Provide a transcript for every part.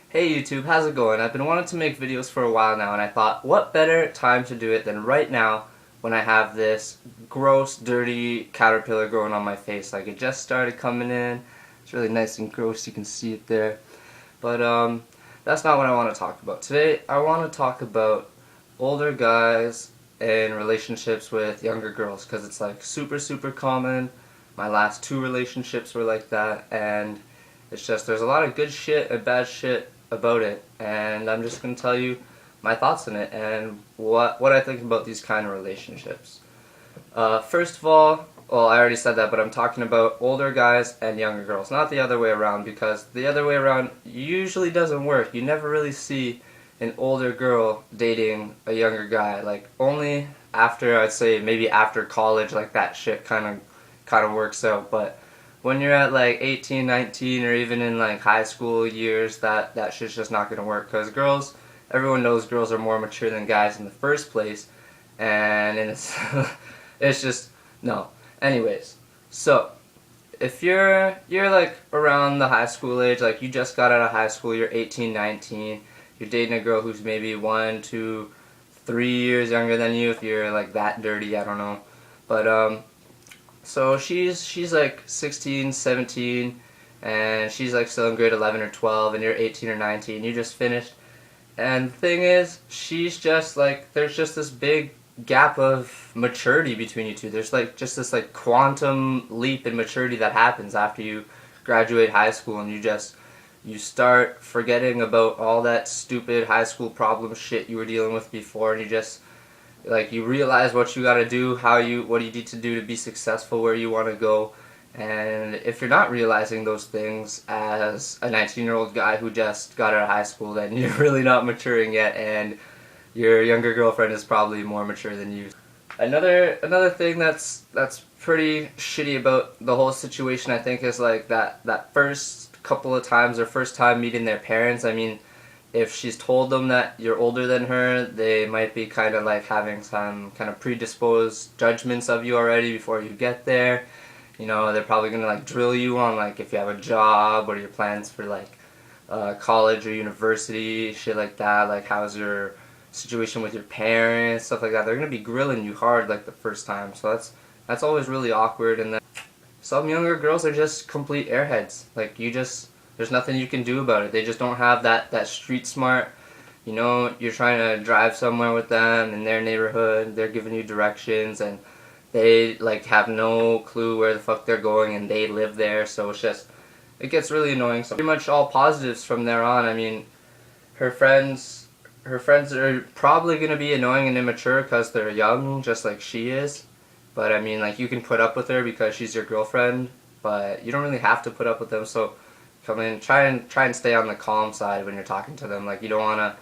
Hey YouTube, how's it going? I've been wanting to make videos for a while now, and I thought, what better time to do it than right now when I have this gross, dirty caterpillar growing on my face. Like, it just started coming in. It's really nice and gross, you can see it there. But that's not what I want to talk about. Today, I want to talk about older guys and relationships with younger girls, because it's like super common. My last two relationships were like that, and it's just, there's a lot of good shit and bad shit about it, and I'm just going to tell you my thoughts on it and what I think about these kind of relationships. First of all, well, I already said that, but I'm talking about older guys and younger girls, not the other way around, because the other way around usually doesn't work. You never really see an older girl dating a younger guy, like only after, I'd say maybe after college, like that shit kind of works out. But when you're at like 18, 19, or even in like high school years, that shit's just not gonna work, because girls, everyone knows girls are more mature than guys in the first place, and it's it's just no. Anyways, so if you're like around the high school age, like you just got out of high school, you're 18, 19, you're dating a girl who's maybe 1, 2, 3 years younger than you, if you're like that dirty, I don't know, but so she's like 16, 17, and she's like still in grade 11 or 12, and you're 18 or 19, you just finished. And the thing is, she's just like, there's just this big gap of maturity between you two. There's like just this like quantum leap in maturity that happens after you graduate high school, and you start forgetting about all that stupid high school problem shit you were dealing with before, and you just like, you realize what you gotta do, what you need to do to be successful, where you want to go. And if you're not realizing those things as a 19-year-old guy who just got out of high school, then you're really not maturing yet, and your younger girlfriend is probably more mature than you. Another thing that's pretty shitty about the whole situation, I think, is like that first couple of times, or first time meeting their parents. I mean, if she's told them that you're older than her, they might be kind of like having some kind of predisposed judgments of you already before you get there. You know, they're probably going to like drill you on like if you have a job or your plans for like college or university, shit like that. Like, how's your situation with your parents, stuff like that. They're going to be grilling you hard like the first time. So that's always really awkward. And then some younger girls are just complete airheads. Like, there's nothing you can do about it. They just don't have that street smart. You know, you're trying to drive somewhere with them in their neighborhood, they're giving you directions, and they like have no clue where the fuck they're going, and they live there, so it gets really annoying. So pretty much all positives from there on. I mean, her friends are probably going to be annoying and immature because they're young, just like she is. But I mean, like, you can put up with her because she's your girlfriend, but you don't really have to put up with them. So come in, try and stay on the calm side when you're talking to them. Like, you don't wanna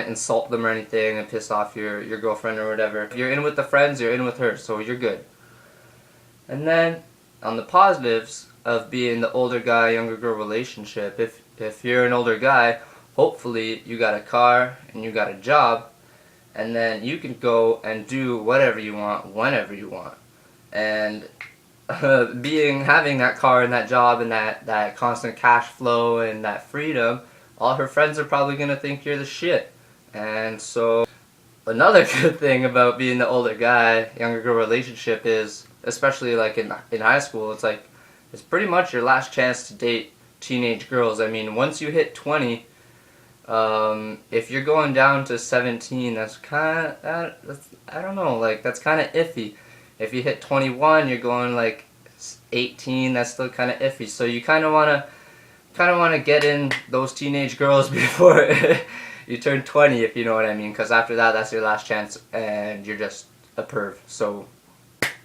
insult them or anything and piss off your girlfriend or whatever. If you're in with the friends, you're in with her, so you're good. And then on the positives of being the older guy, younger girl relationship, if you're an older guy, hopefully you got a car and you got a job, and then you can go and do whatever you want whenever you want. And having that car and that job and that constant cash flow and that freedom, all her friends are probably going to think you're the shit. And so another good thing about being the older guy, younger girl relationship is, especially like in high school, it's pretty much your last chance to date teenage girls. I mean, once you hit 20, if you're going down to 17, that's kind of, I don't know, like, that's kind of iffy. If you hit 21, you're going like 18, that's still kind of iffy. So you kind of want to get in those teenage girls before you turn 20, if you know what I mean, because after that, that's your last chance, and you're just a perv. So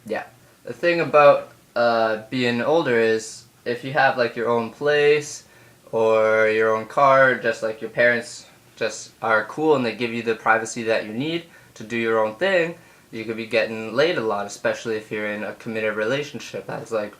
yeah. The thing about being older is, if you have like your own place or your own car, just like your parents just are cool and they give you the privacy that you need to do your own thing, you could be getting laid a lot, especially if you're in a committed relationship that's like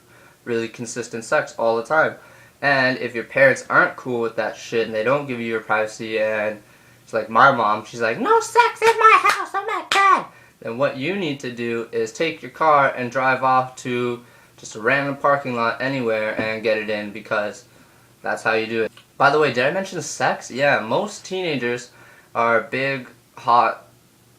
really consistent sex all the time. And if your parents aren't cool with that shit and they don't give you your privacy, and it's like my mom, she's like, no sex in my house, I'm not done, then what you need to do is take your car and drive off to just a random parking lot anywhere and get it in, because that's how you do it. By the way, did I mention sex? Yeah, most teenagers are big, hot,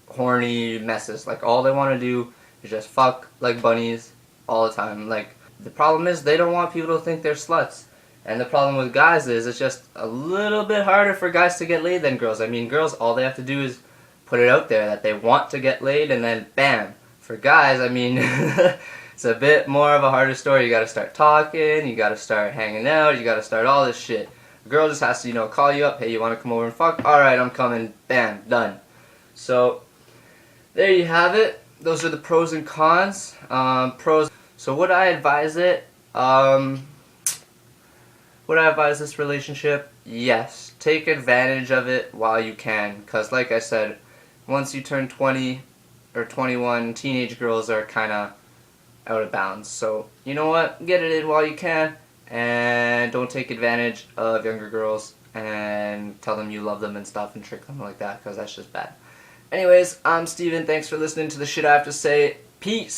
horny messes. Like, all they want to do is just fuck like bunnies all the time. Like, the problem is they don't want people to think they're sluts. And the problem with guys is it's just a little bit harder for guys to get laid than girls. I mean, girls, all they have to do is put it out there that they want to get laid, and then bam. For guys, I mean, it's a bit more of a harder story. You gotta start talking, you gotta start hanging out, you gotta start all this shit. A girl just has to, you know, call you up, hey, you wanna come over and fuck? Alright, I'm coming. Bam, done. So, there you have it. Those are the pros and cons. Pros. So would I advise it? Would I advise this relationship? Yes. Take advantage of it while you can. Because like I said, once you turn 20 or 21, teenage girls are kind of out of bounds. So, you know what? Get it in while you can. And don't take advantage of younger girls and tell them you love them and stuff and trick them like that. Because that's just bad. Anyways, I'm Steven. Thanks for listening to the shit I have to say. Peace.